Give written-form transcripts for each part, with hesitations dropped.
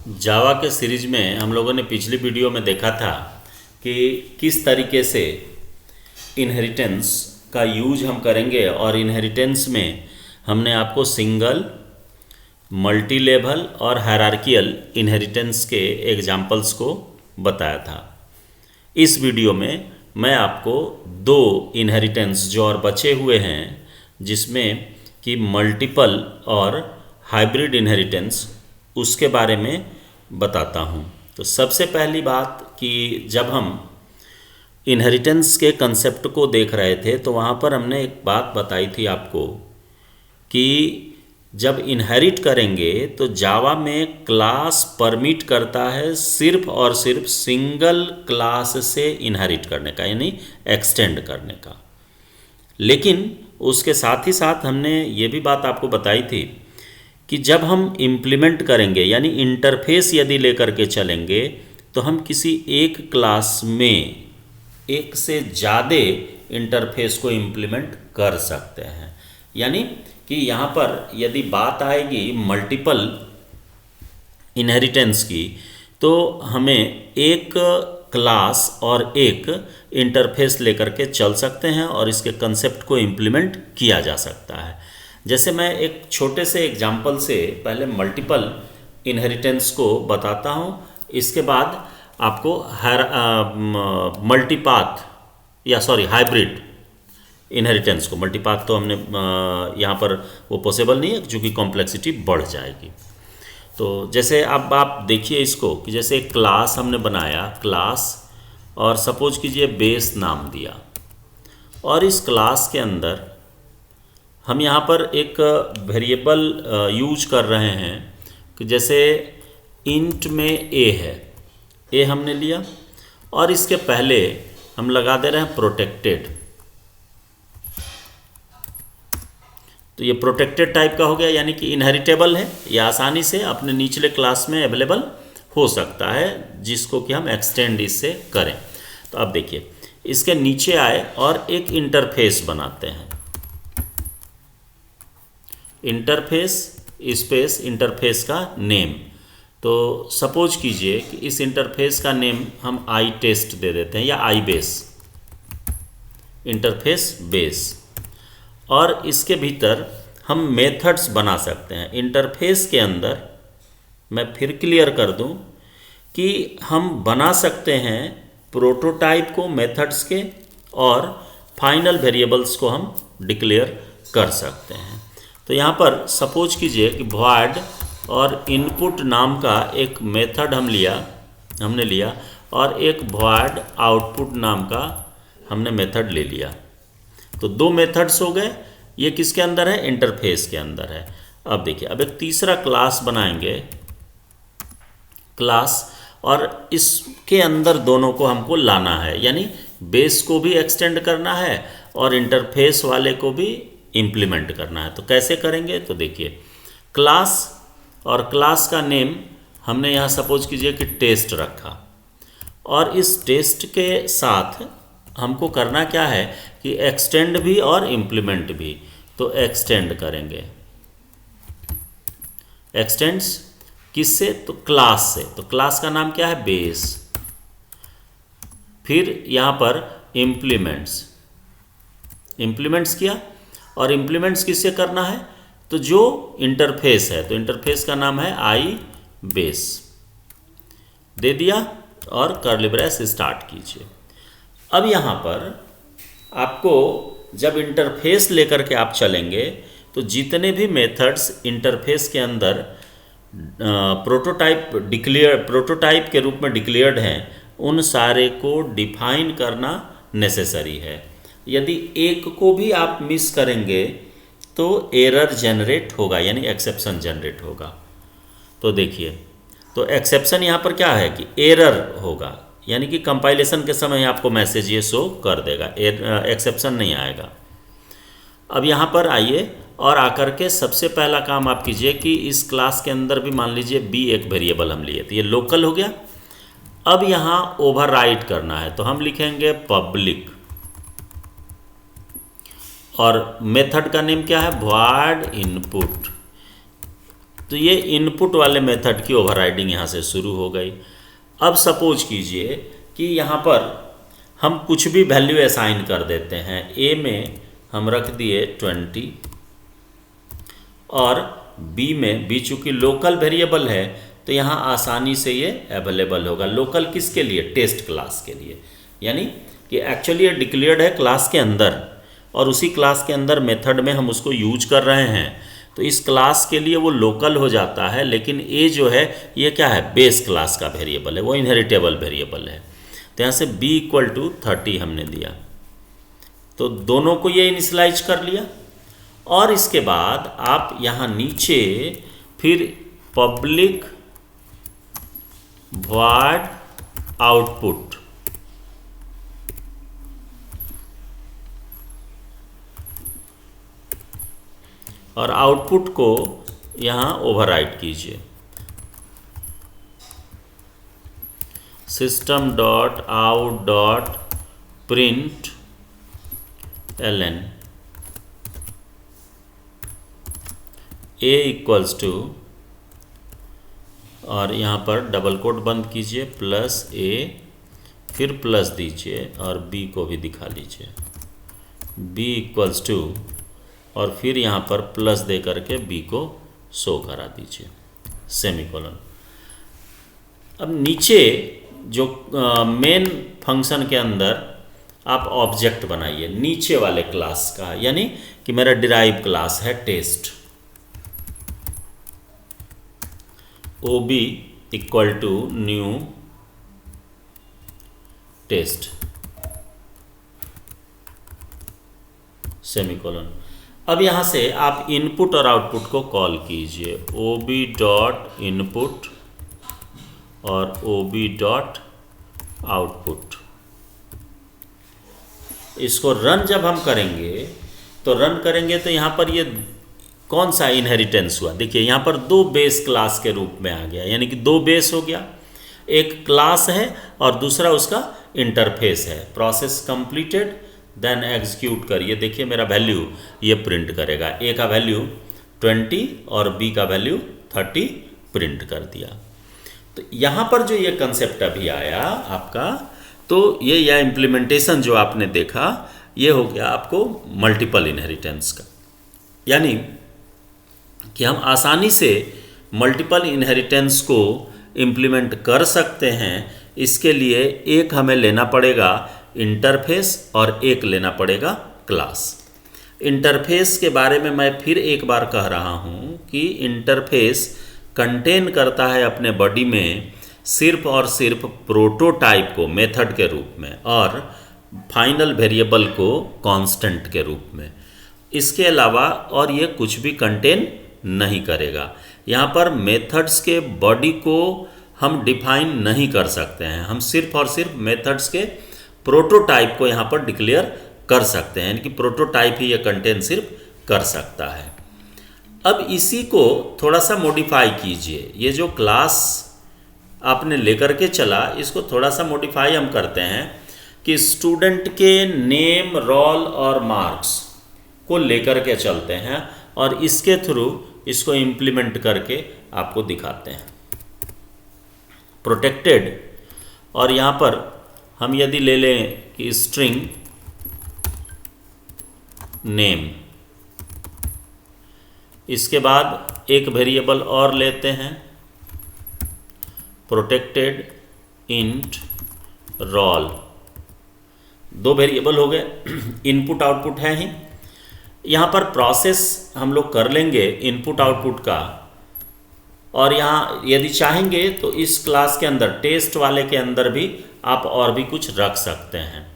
जावा के सीरीज में हम लोगों ने पिछली वीडियो में देखा था कि किस तरीके से इनहेरिटेंस का यूज हम करेंगे और इनहेरिटेंस में हमने आपको सिंगल, मल्टी लेवल और हायरार्कियल इनहेरिटेंस के एग्जाम्पल्स को बताया था। इस वीडियो में मैं आपको दो इनहेरिटेंस जो और बचे हुए हैं जिसमें कि मल्टीपल और हाइब्रिड इनहेरिटेंस उसके बारे में बताता हूँ। तो सबसे पहली बात कि जब हम इनहेरिटेंस के कंसेप्ट को देख रहे थे तो वहाँ पर हमने एक बात बताई थी आपको कि जब इनहेरिट करेंगे तो जावा में क्लास परमिट करता है सिर्फ और सिर्फ सिंगल क्लास से इनहेरिट करने का, यानी एक्सटेंड करने का। लेकिन उसके साथ ही साथ हमने ये भी बात आपको बताई थी कि जब हम इम्प्लीमेंट करेंगे यानी इंटरफेस यदि लेकर के चलेंगे तो हम किसी एक क्लास में एक से ज़्यादा इंटरफेस को इम्प्लीमेंट कर सकते हैं। यानी कि यहाँ पर यदि बात आएगी मल्टीपल इनहेरिटेंस की तो हमें एक क्लास और एक इंटरफेस लेकर के चल सकते हैं और इसके कंसेप्ट को इम्प्लीमेंट किया जा सकता है। जैसे मैं एक छोटे से एग्जाम्पल से पहले मल्टीपल इनहेरिटेंस को बताता हूँ, इसके बाद आपको मल्टीपाथ हाइब्रिड इनहेरिटेंस को, मल्टीपाथ तो हमने यहाँ पर वो पॉसिबल नहीं है क्योंकि कॉम्प्लेक्सिटी बढ़ जाएगी। तो जैसे अब आप देखिए इसको कि जैसे एक क्लास हमने बनाया, क्लास, और सपोज कीजिए बेस नाम दिया, और इस क्लास के अंदर हम यहाँ पर एक वेरिएबल यूज कर रहे हैं कि जैसे इंट में ए है, ए हमने लिया और इसके पहले हम लगा दे रहे हैं प्रोटेक्टेड। तो ये प्रोटेक्टेड टाइप का हो गया, यानी कि इनहेरिटेबल है, या आसानी से अपने निचले क्लास में अवेलेबल हो सकता है जिसको कि हम एक्सटेंड इससे करें। तो अब देखिए इसके नीचे आए और एक इंटरफेस बनाते हैं, इंटरफेस स्पेस इंटरफेस का नेम। तो सपोज कीजिए कि इस इंटरफेस का नेम हम आई टेस्ट दे देते हैं या आई बेस, इंटरफेस बेस, और इसके भीतर हम मेथड्स बना सकते हैं। इंटरफेस के अंदर मैं फिर क्लियर कर दूं कि हम बना सकते हैं प्रोटोटाइप को मेथड्स के, और फाइनल वेरिएबल्स को हम डिक्लेयर कर सकते हैं। तो यहाँ पर सपोज कीजिए कि void और इनपुट नाम का एक मेथड हमने लिया और एक void आउटपुट नाम का हमने मेथड ले लिया। तो दो मेथड्स हो गए। ये किसके अंदर है? इंटरफेस के अंदर है। अब देखिए अब एक तीसरा क्लास बनाएंगे, क्लास, और इसके अंदर दोनों को हमको लाना है, यानी बेस को भी एक्सटेंड करना है और इंटरफेस वाले को भी इम्प्लीमेंट करना है। तो कैसे करेंगे? तो देखिए क्लास, और क्लास का नेम हमने यहाँ सपोज कीजिए कि टेस्ट रखा, और इस टेस्ट के साथ हमको करना क्या है कि एक्सटेंड भी और इम्प्लीमेंट भी। तो एक्सटेंड करेंगे, एक्सटेंड्स किससे? तो क्लास से। तो क्लास का नाम क्या है? बेस। फिर यहाँ पर इम्प्लीमेंट्स किया, और इम्प्लीमेंट्स किससे करना है? तो जो इंटरफेस है, तो इंटरफेस का नाम है आई बेस, दे दिया और कर्ली ब्रेस स्टार्ट कीजिए। अब यहाँ पर आपको जब इंटरफेस लेकर के आप चलेंगे तो जितने भी मेथड्स इंटरफेस के अंदर प्रोटोटाइप के रूप में डिक्लेयर्ड हैं उन सारे को डिफाइन करना नेसेसरी है। यदि एक को भी आप मिस करेंगे तो एरर जनरेट होगा, यानी एक्सेप्शन जनरेट होगा। तो देखिए, तो एक्सेप्शन यहाँ पर क्या है कि एरर होगा, यानी कि कंपाइलेशन के समय आपको मैसेज ये शो कर देगा, एक्सेप्शन नहीं आएगा। अब यहाँ पर आइए और आकर के सबसे पहला काम आप कीजिए कि इस क्लास के अंदर भी मान लीजिए बी एक वेरिएबल हम लिए, तो ये लोकल हो गया। अब यहाँ ओवरराइट करना है तो हम लिखेंगे पब्लिक, और मेथड का नेम क्या है? void input। तो ये इनपुट वाले मेथड की ओवरराइडिंग यहाँ से शुरू हो गई। अब सपोज कीजिए कि यहाँ पर हम कुछ भी वैल्यू असाइन कर देते हैं। ए में हम रख दिए 20 और बी में, बी चूँकि लोकल वेरिएबल है तो यहाँ आसानी से ये अवेलेबल होगा। लोकल किसके लिए? टेस्ट क्लास के लिए, यानी कि एक्चुअली ये डिक्लेयर्ड है क्लास के अंदर और उसी क्लास के अंदर मेथड में हम उसको यूज कर रहे हैं, तो इस क्लास के लिए वो लोकल हो जाता है। लेकिन ए जो है ये क्या है? बेस क्लास का वेरिएबल है, वो इनहेरिटेबल वेरिएबल है। तो यहाँ से b = 30 हमने दिया, तो दोनों को ये इनिशियलाइज कर लिया। और इसके बाद आप यहाँ नीचे फिर पब्लिक void आउटपुट, और आउटपुट को यहाँ ओवरराइट कीजिए। system.out.println a इक्वल्स टू, और यहाँ पर डबल कोट बंद कीजिए, +a, फिर प्लस दीजिए और b को भी दिखा लीजिए, b इक्वल्स टू, और फिर यहाँ पर प्लस दे करके b को शो करा दीजिए, सेमीकोलन। अब नीचे जो मेन फंक्शन के अंदर आप ऑब्जेक्ट बनाइए नीचे वाले क्लास का, यानी कि मेरा डिराइव क्लास है test, OB equal to new test, semicolon. अब यहाँ से आप इनपुट और आउटपुट को कॉल कीजिए, OB.input और OB.output। इसको रन जब हम करेंगे तो यहाँ पर ये कौन सा इनहेरिटेंस हुआ? देखिए यहाँ पर 2 बेस क्लास के रूप में आ गया, यानी कि 2 बेस हो गया, एक क्लास है और दूसरा उसका इंटरफेस है। प्रोसेस कंप्लीटेड, देन एग्जीक्यूट करिए। देखिए मेरा वैल्यू ये प्रिंट करेगा, ए का वैल्यू 20 और बी का वैल्यू 30 प्रिंट कर दिया। तो यहाँ पर जो ये कंसेप्ट अभी आया आपका, तो ये या इम्प्लीमेंटेशन जो आपने देखा ये हो गया आपको मल्टीपल इनहेरिटेंस का, यानी कि हम आसानी से मल्टीपल इनहेरिटेंस को इम्प्लीमेंट कर सकते हैं। इसके लिए एक हमें लेना पड़ेगा इंटरफेस और एक लेना पड़ेगा क्लास। इंटरफेस के बारे में मैं फिर एक बार कह रहा हूँ कि इंटरफेस कंटेन करता है अपने बॉडी में सिर्फ और सिर्फ प्रोटोटाइप को मेथड के रूप में और फाइनल वेरिएबल को कांस्टेंट के रूप में। इसके अलावा और ये कुछ भी कंटेन नहीं करेगा। यहाँ पर मेथड्स के बॉडी को हम डिफाइन नहीं कर सकते हैं, हम सिर्फ और सिर्फ मेथड्स के प्रोटोटाइप को यहाँ पर डिक्लेयर कर सकते हैं, यानी कि प्रोटोटाइप ही ये कंटेन सिर्फ कर सकता है। अब इसी को थोड़ा सा मॉडिफाई कीजिए। ये जो क्लास आपने लेकर के चला, इसको थोड़ा सा मॉडिफाई हम करते हैं कि स्टूडेंट के नेम, रोल और मार्क्स को लेकर के चलते हैं और इसके थ्रू इसको इम्प्लीमेंट करके आपको दिखाते हैं। प्रोटेक्टेड, और यहाँ पर हम यदि ले लें कि स्ट्रिंग नेम, इसके बाद एक वेरिएबल और लेते हैं प्रोटेक्टेड इंट रोल। 2 वेरिएबल हो गए, इनपुट आउटपुट है ही। यहाँ पर प्रोसेस हम लोग कर लेंगे इनपुट आउटपुट का, और यहाँ यदि चाहेंगे तो इस क्लास के अंदर टेस्ट वाले के अंदर भी आप और भी कुछ रख सकते हैं।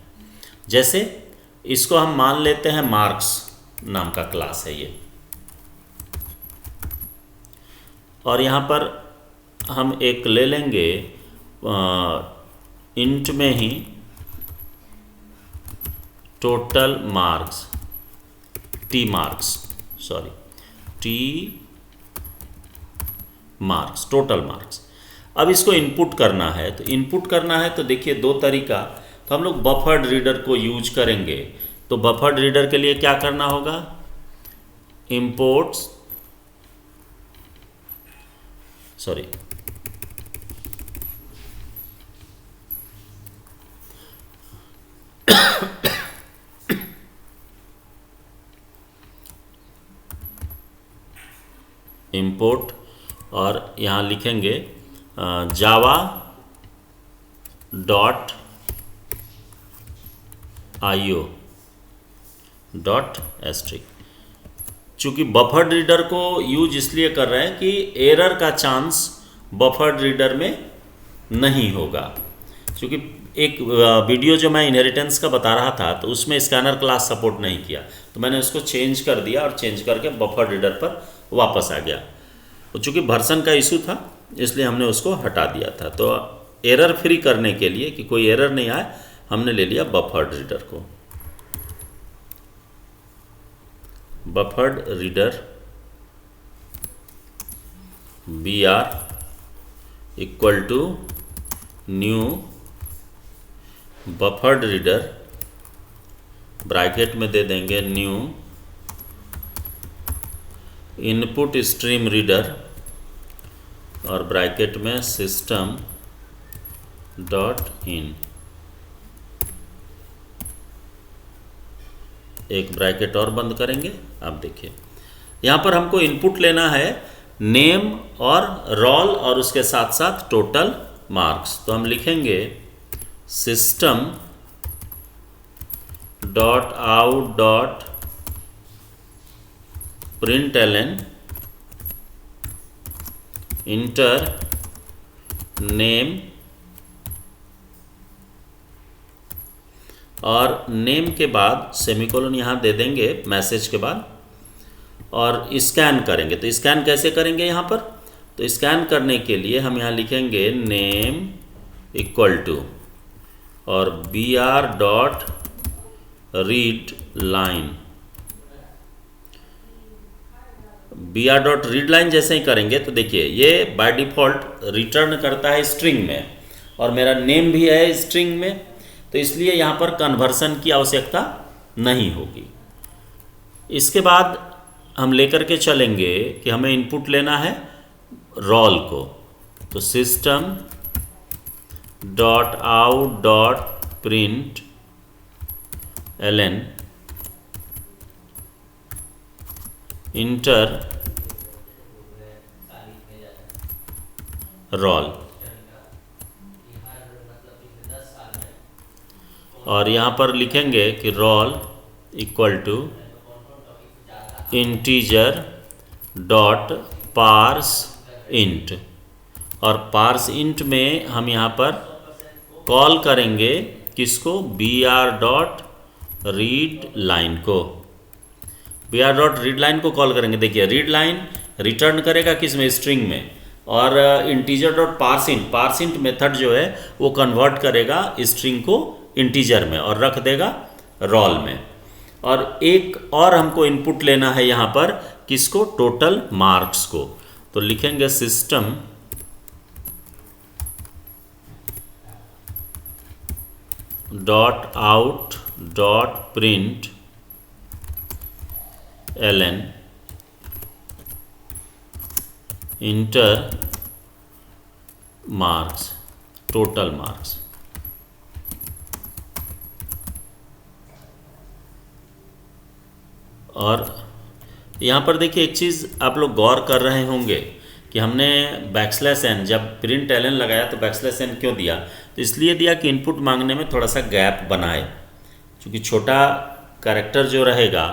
जैसे इसको हम मान लेते हैं मार्क्स नाम का क्लास है ये, और यहाँ पर हम एक ले लेंगे इंट में ही total marks, T marks, total marks. अब इसको इनपुट करना है, तो देखिए 2 तरीका। तो हम लोग बफर्ड रीडर को यूज करेंगे। तो बफर्ड रीडर के लिए क्या करना होगा, इंपोर्ट्स सॉरी, इंपोर्ट, और यहाँ लिखेंगे java dot IO dot asterisk. चूँकि बफर्ड रीडर को यूज इसलिए कर रहे हैं कि एरर का चांस बफर्ड रीडर में नहीं होगा। क्योंकि एक वीडियो जो मैं इनहेरिटेंस का बता रहा था तो उसमें स्कैनर क्लास सपोर्ट नहीं किया, तो मैंने उसको चेंज कर दिया और चेंज करके बफर्ड रीडर पर वापस आ गया। तो चूँकि वर्जन का इशू था इसलिए हमने उसको हटा दिया था। तो एरर फ्री करने के लिए कि कोई एरर नहीं आए, हमने ले लिया बफर्ड रीडर को। Buffered reader BR equal to new buffered reader, bracket में दे देंगे न्यू इनपुट स्ट्रीम रीडर और ब्रैकेट में सिस्टम डॉट इन, एक ब्रैकेट और बंद करेंगे। आप देखिए यहाँ पर हमको इनपुट लेना है नेम और रोल और उसके साथ साथ टोटल मार्क्स। तो हम लिखेंगे system dot out dot println inter name, और नेम के बाद सेमीकोलन यहाँ दे देंगे मैसेज के बाद, और स्कैन करेंगे। तो स्कैन कैसे करेंगे यहाँ पर? तो स्कैन करने के लिए हम यहाँ लिखेंगे नेम इक्वल टू और BR dot read line. BR dot read line जैसे ही करेंगे तो देखिए ये बाय डिफ़ॉल्ट रिटर्न करता है स्ट्रिंग में और मेरा नेम भी है स्ट्रिंग में, तो इसलिए यहाँ पर कन्वर्सन की आवश्यकता नहीं होगी। इसके बाद हम लेकर के चलेंगे कि हमें इनपुट लेना है रोल को। तो system dot out dot print ln enter roll, और यहाँ पर लिखेंगे कि roll equal to integer dot parse int, और पार्स इंट में हम यहाँ पर कॉल करेंगे किसको? BR डॉट रीड लाइन को। BR डॉट रीड लाइन को कॉल करेंगे। देखिए रीड लाइन रिटर्न करेगा किस में? स्ट्रिंग में, और integer dot parse int method जो है वो कन्वर्ट करेगा स्ट्रिंग को इंटीजर में और रख देगा रोल में। और एक और हमको इनपुट लेना है यहाँ पर किसको? टोटल मार्क्स को। तो लिखेंगे system dot out dot print ln inter marks, total marks. और यहाँ पर देखिए एक चीज़ आप लोग गौर कर रहे होंगे कि हमने \n जब प्रिंट ln लगाया तो \n क्यों दिया? तो इसलिए दिया कि इनपुट मांगने में थोड़ा सा गैप बनाए, क्योंकि छोटा कैरेक्टर जो रहेगा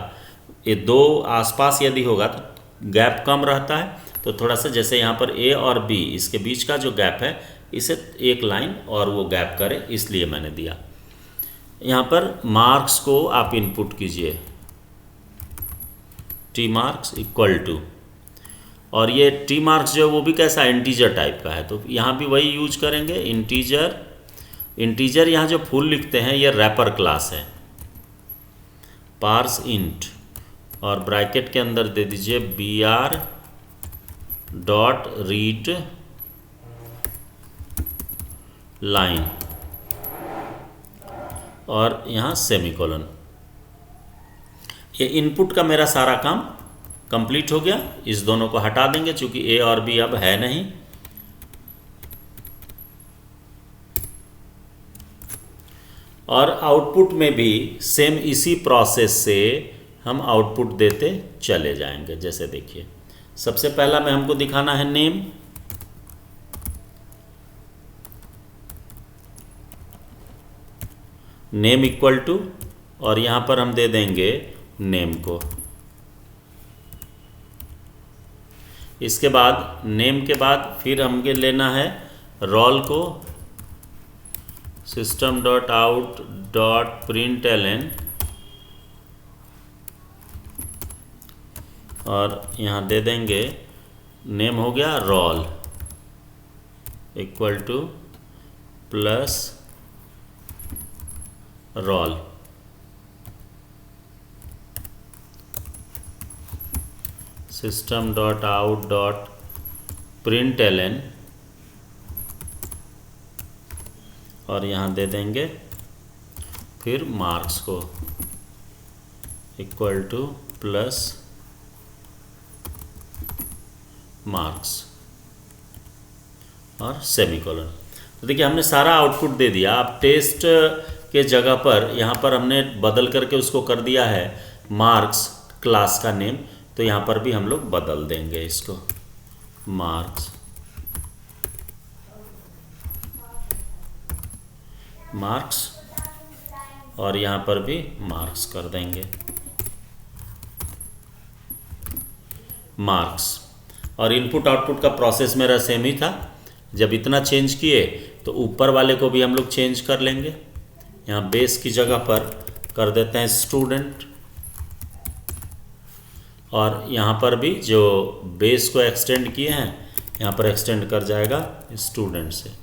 ये दो आसपास यदि होगा तो गैप कम रहता है। तो थोड़ा सा जैसे यहाँ पर A और B इसके बीच का जो गैप है इसे एक लाइन और वो गैप करे, इसलिए मैंने दिया। यहाँ पर मार्क्स को आप इनपुट कीजिए T मार्क्स इक्वल टू, और ये T मार्क्स जो है वो भी कैसा इंटीजर टाइप का है, तो यहाँ भी वही यूज करेंगे इंटीजर। यहाँ जो फुल लिखते हैं ये रैपर क्लास है, पार्स इंट, और ब्रैकेट के अंदर दे दीजिए BR डॉट रीड लाइन और यहाँ सेमीकोलन। ये इनपुट का मेरा सारा काम कंप्लीट हो गया। इस दोनों को हटा देंगे चूँकि A और B अब है नहीं। और आउटपुट में भी सेम इसी प्रोसेस से हम आउटपुट देते चले जाएंगे। जैसे देखिए, सबसे पहला में हमको दिखाना है नेम, नेम इक्वल टू, और यहाँ पर हम दे देंगे नेम को। इसके बाद नेम के बाद फिर हमके लेना है रोल को, system dot out dot println, और यहाँ दे देंगे नेम हो गया roll equal to plus roll, system dot out dot println, और यहाँ दे देंगे फिर मार्क्स को इक्वल टू प्लस मार्क्स और सेमीकोलन। तो देखिए हमने सारा आउटपुट दे दिया। अब टेस्ट के जगह पर यहाँ पर हमने बदल करके उसको कर दिया है मार्क्स क्लास का नेम, तो यहाँ पर भी हम लोग बदल देंगे इसको मार्क्स, मार्क्स, और यहाँ पर भी मार्क्स कर देंगे मार्क्स। और इनपुट आउटपुट का प्रोसेस मेरा सेम ही था। जब इतना चेंज किए तो ऊपर वाले को भी हम लोग चेंज कर लेंगे। यहाँ बेस की जगह पर कर देते हैं स्टूडेंट, और यहाँ पर भी जो बेस को एक्सटेंड किए हैं यहाँ पर एक्सटेंड कर जाएगा स्टूडेंट से।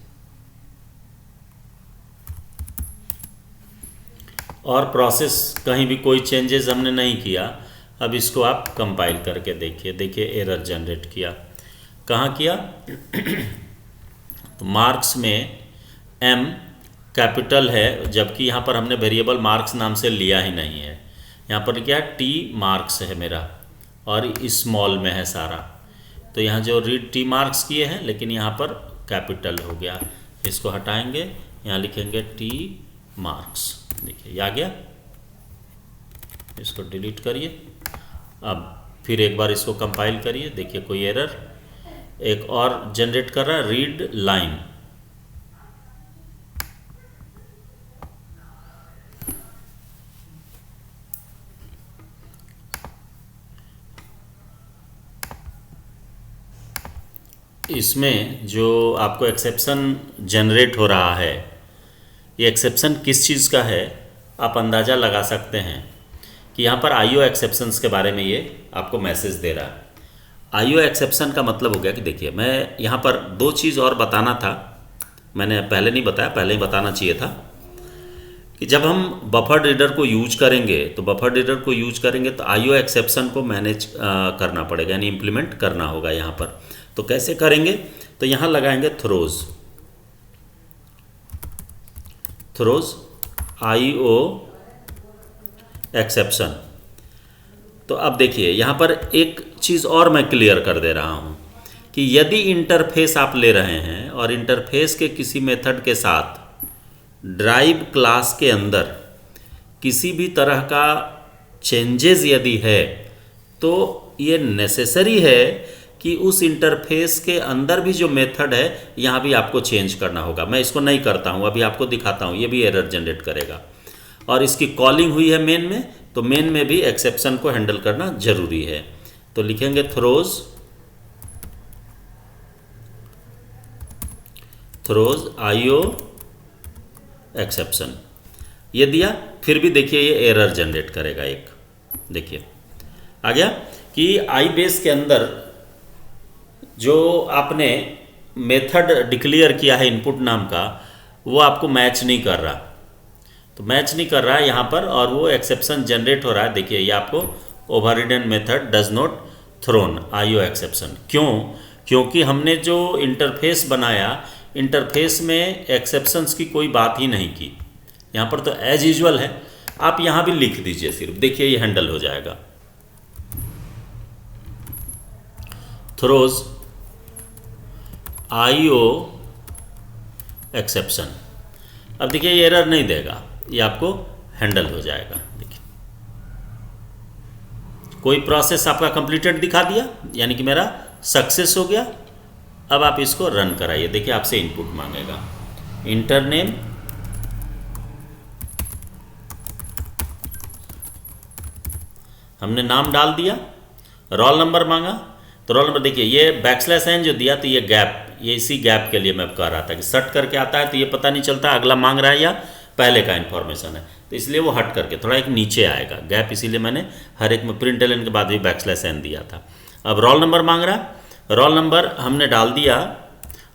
और प्रोसेस कहीं भी कोई चेंजेस हमने नहीं किया। अब इसको आप कंपाइल करके देखिए, देखिए एरर जनरेट किया, कहाँ किया तो मार्क्स में M कैपिटल है, जबकि यहाँ पर हमने वेरिएबल मार्क्स नाम से लिया ही नहीं है। यहाँ पर क्या T मार्क्स है मेरा, और स्मॉल में है सारा, तो यहाँ जो रीड T मार्क्स किए हैं लेकिन यहाँ पर कैपिटल हो गया। इसको हटाएंगे, यहाँ लिखेंगे T मार्क्स, देखिए ये आ गया। इसको डिलीट करिए। अब फिर एक बार इसको कंपाइल करिए, देखिए कोई एरर। एक और जनरेट कर रहा है रीड लाइन, इसमें जो आपको एक्सेप्शन जनरेट हो रहा है, ये एक्सेप्शन किस चीज़ का है आप अंदाज़ा लगा सकते हैं कि यहाँ पर IO एक्सेप्शंस के बारे में ये आपको मैसेज दे रहा है। IO एक्सेप्शन का मतलब हो गया कि देखिए, मैं यहाँ पर दो चीज़ और बताना था, मैंने पहले नहीं बताया, पहले ही बताना चाहिए था कि जब हम बफर रीडर को यूज करेंगे तो बफर रीडर को यूज करेंगे तो IO एक्सेप्शन को मैनेज करना पड़ेगा, यानी इम्प्लीमेंट करना होगा यहाँ पर। तो कैसे करेंगे, तो यहाँ लगाएंगे थ्रोज, थ्रोज IO एक्सेप्शन। तो अब देखिए यहाँ पर एक चीज़ और मैं क्लियर कर दे रहा हूँ कि यदि इंटरफेस आप ले रहे हैं और इंटरफेस के किसी मेथड के साथ ड्राइव क्लास के अंदर किसी भी तरह का चेंजेस यदि है, तो ये नेसेसरी है कि उस इंटरफेस के अंदर भी जो मेथड है यहाँ भी आपको चेंज करना होगा। मैं इसको नहीं करता हूँ, अभी आपको दिखाता हूँ, ये भी एरर जनरेट करेगा। और इसकी कॉलिंग हुई है मेन में, तो मेन में भी एक्सेप्शन को हैंडल करना जरूरी है। तो लिखेंगे थ्रोज, थ्रोज IO एक्सेप्शन, ये दिया। फिर भी देखिए ये एरर जनरेट करेगा एक, देखिए आ गया कि आई बेस के अंदर जो आपने मेथड डिक्लेयर किया है इनपुट नाम का, वो आपको मैच नहीं कर रहा, तो मैच नहीं कर रहा है यहाँ पर, और वो एक्सेप्शन जनरेट हो रहा है। देखिए ये आपको overridden method does not thrown IO exception. क्यों? क्योंकि हमने जो इंटरफेस बनाया, इंटरफेस में एक्सेप्शंस की कोई बात ही नहीं की। यहाँ पर तो एज यूजुअल है, आप यहाँ भी लिख दीजिए सिर्फ, देखिए ये हैंडल हो जाएगा। Throws IO exception. अब देखिए ये एरर नहीं देगा, ये आपको हैंडल हो जाएगा। देखिए कोई प्रोसेस आपका कंप्लीटेड दिखा दिया, यानी कि मेरा सक्सेस हो गया। अब आप इसको रन कराइए। देखिए आपसे इनपुट मांगेगा, इंटर नेम, हमने नाम डाल दिया, रोल नंबर मांगा तो रोल नंबर देखिए ये \n जो दिया तो ये गैप, ये इसी गैप के लिए मैं कह रहा था कि सट करके आता है तो ये पता नहीं चलता अगला मांग रहा है या पहले का इन्फॉर्मेशन है, तो इसलिए वो हट करके थोड़ा एक नीचे आएगा गैप, इसीलिए मैंने हर एक में println के बाद भी \n दिया था। अब रोल नंबर मांग रहा है, रोल नंबर हमने डाल दिया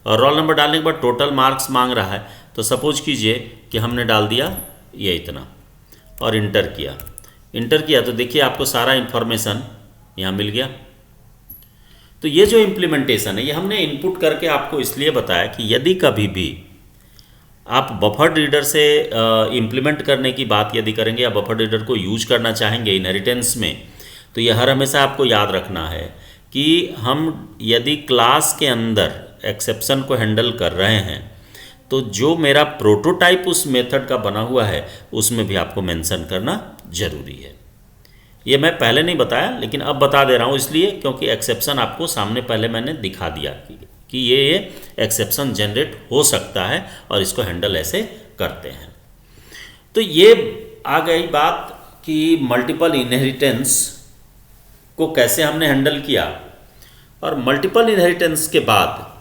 और रोल नंबर डालने के बाद टोटल मार्क्स मांग रहा है, तो सपोज कीजिए कि हमने डाल दिया ये इतना और इंटर किया। इंटर किया तो देखिए आपको सारा इन्फॉर्मेशन यहाँ मिल गया। तो ये जो इम्प्लीमेंटेशन है ये हमने इनपुट करके आपको इसलिए बताया कि यदि कभी भी आप बफर रीडर से इम्प्लीमेंट करने की बात यदि करेंगे या बफर रीडर को यूज करना चाहेंगे इनहेरिटेंस में, तो ये हर हमेशा आपको याद रखना है कि हम यदि क्लास के अंदर एक्सेप्शन को हैंडल कर रहे हैं तो जो मेरा प्रोटोटाइप उस मेथड का बना हुआ है उसमें भी आपको मेंशन करना जरूरी है। ये मैं पहले नहीं बताया लेकिन अब बता दे रहा हूँ, इसलिए क्योंकि एक्सेप्शन आपको सामने पहले मैंने दिखा दिया कि ये एक्सेप्शन जनरेट हो सकता है और इसको हैंडल ऐसे करते हैं। तो ये आ गई बात कि मल्टीपल इनहेरिटेंस को कैसे हमने हैंडल किया, और मल्टीपल इनहेरिटेंस के बाद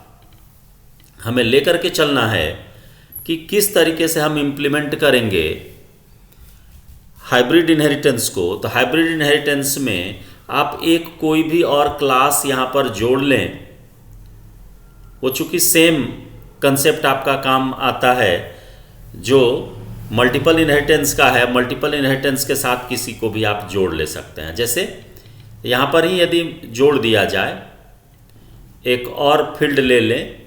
हमें लेकर के चलना है कि किस तरीके से हम इम्प्लीमेंट करेंगे हाइब्रिड इनहेरिटेंस को। तो हाइब्रिड इनहेरिटेंस में आप एक कोई भी और क्लास यहाँ पर जोड़ लें, वो चूँकि सेम कंसेप्ट आपका काम आता है जो मल्टीपल इनहेरिटेंस का है, मल्टीपल इनहेरिटेंस के साथ किसी को भी आप जोड़ ले सकते हैं। जैसे यहाँ पर ही यदि जोड़ दिया जाए, एक और फील्ड ले लें,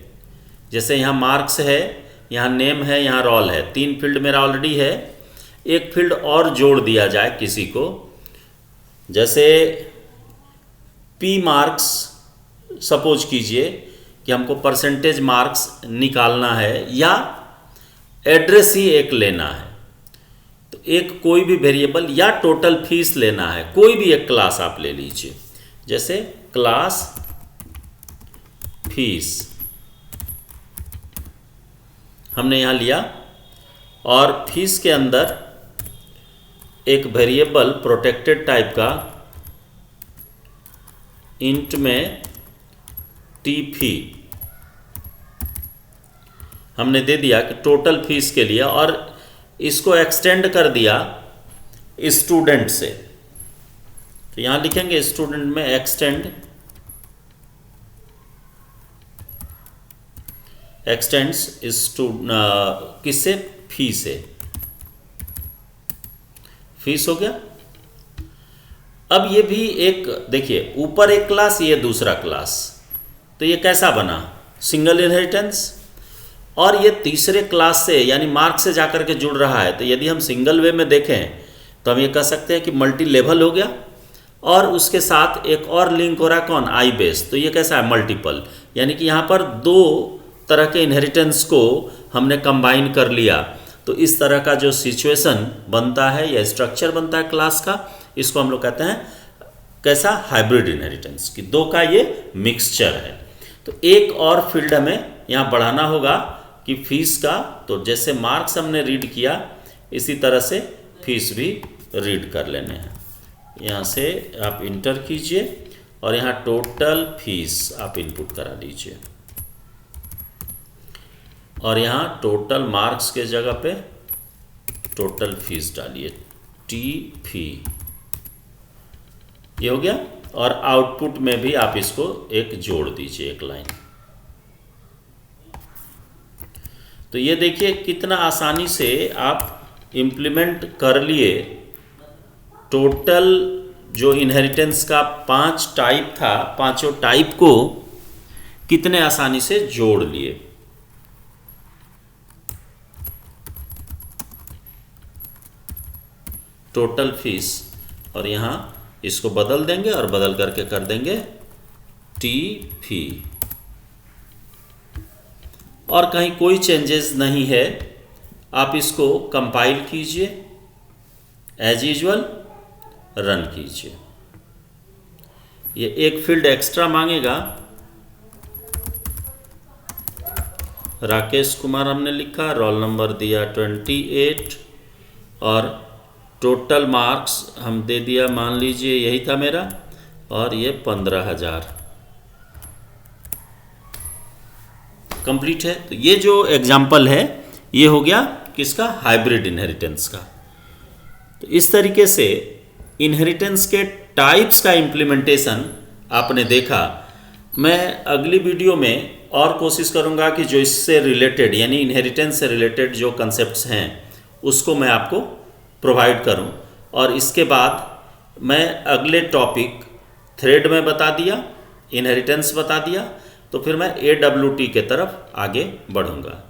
जैसे यहाँ मार्क्स है, यहाँ नेम है, यहाँ रोल है, 3 फील्ड मेरा ऑलरेडी है, एक फील्ड और जोड़ दिया जाए किसी को, जैसे P मार्क्स, सपोज कीजिए कि हमको परसेंटेज मार्क्स निकालना है या एड्रेस ही एक लेना है, तो एक कोई भी वेरिएबल या टोटल फीस लेना है, कोई भी एक क्लास आप ले लीजिए, जैसे क्लास फीस हमने यहाँ लिया और फीस के अंदर एक वेरिएबल प्रोटेक्टेड टाइप का इंट में टी फी हमने दे दिया कि टोटल फीस के लिए, और इसको एक्सटेंड कर दिया स्टूडेंट से। तो यहाँ लिखेंगे स्टूडेंट में एक्सटेंड्स किससे, फी से, फीस हो गया। अब ये भी एक देखिए, ऊपर एक क्लास, ये दूसरा क्लास, तो ये कैसा बना, सिंगल इनहेरिटेंस, और ये तीसरे क्लास से यानी मार्क से जाकर के जुड़ रहा है। तो यदि हम सिंगल वे में देखें तो हम ये कह सकते हैं कि मल्टी लेवल हो गया, और उसके साथ एक और लिंक हो रहा है, कौन, आई बेस, तो ये कैसा है, मल्टीपल, यानी कि यहाँ पर 2 तरह के इनहेरिटेंस को हमने कंबाइन कर लिया। तो इस तरह का जो सिचुएशन बनता है या स्ट्रक्चर बनता है क्लास का, इसको हम लोग कहते हैं कैसा, हाइब्रिड इनहेरिटेंस, कि 2 का ये मिक्सचर है। तो एक और फील्ड हमें यहाँ बढ़ाना होगा कि फीस का, तो जैसे मार्क्स हमने रीड किया इसी तरह से फीस भी रीड कर लेने हैं। यहाँ से आप इंटर कीजिए और यहाँ टोटल फीस आप इनपुट करा लीजिए, और यहाँ टोटल मार्क्स के जगह पे टोटल फीस डालिए, टी फी, ये हो गया। और आउटपुट में भी आप इसको एक जोड़ दीजिए, एक लाइन। तो ये देखिए कितना आसानी से आप इम्प्लीमेंट कर लिए। टोटल जो इनहेरिटेंस का 5 टाइप था, पांचों टाइप को कितने आसानी से जोड़ लिए। टोटल फीस, और यहाँ इसको बदल देंगे और बदल करके कर देंगे टी फी, और कहीं कोई चेंजेस नहीं है। आप इसको कंपाइल कीजिए, एज यूजुअल रन कीजिए। ये एक फील्ड एक्स्ट्रा मांगेगा, राकेश कुमार हमने लिखा, रोल नंबर दिया 28 और टोटल मार्क्स हम दे दिया, मान लीजिए यही था मेरा, और ये 15,000 कंप्लीट है। तो ये जो एग्जाम्पल है ये हो गया किसका, हाइब्रिड इनहेरिटेंस का। तो इस तरीके से इनहेरिटेंस के टाइप्स का इम्प्लीमेंटेशन आपने देखा। मैं अगली वीडियो में और कोशिश करूंगा कि जो इससे रिलेटेड यानी इनहेरिटेंस से रिलेटेड जो कंसेप्ट्स हैं उसको मैं आपको प्रोवाइड करूं, और इसके बाद मैं अगले टॉपिक थ्रेड में बता दिया, इनहेरिटेंस बता दिया, तो फिर मैं AWT के तरफ आगे बढ़ूंगा।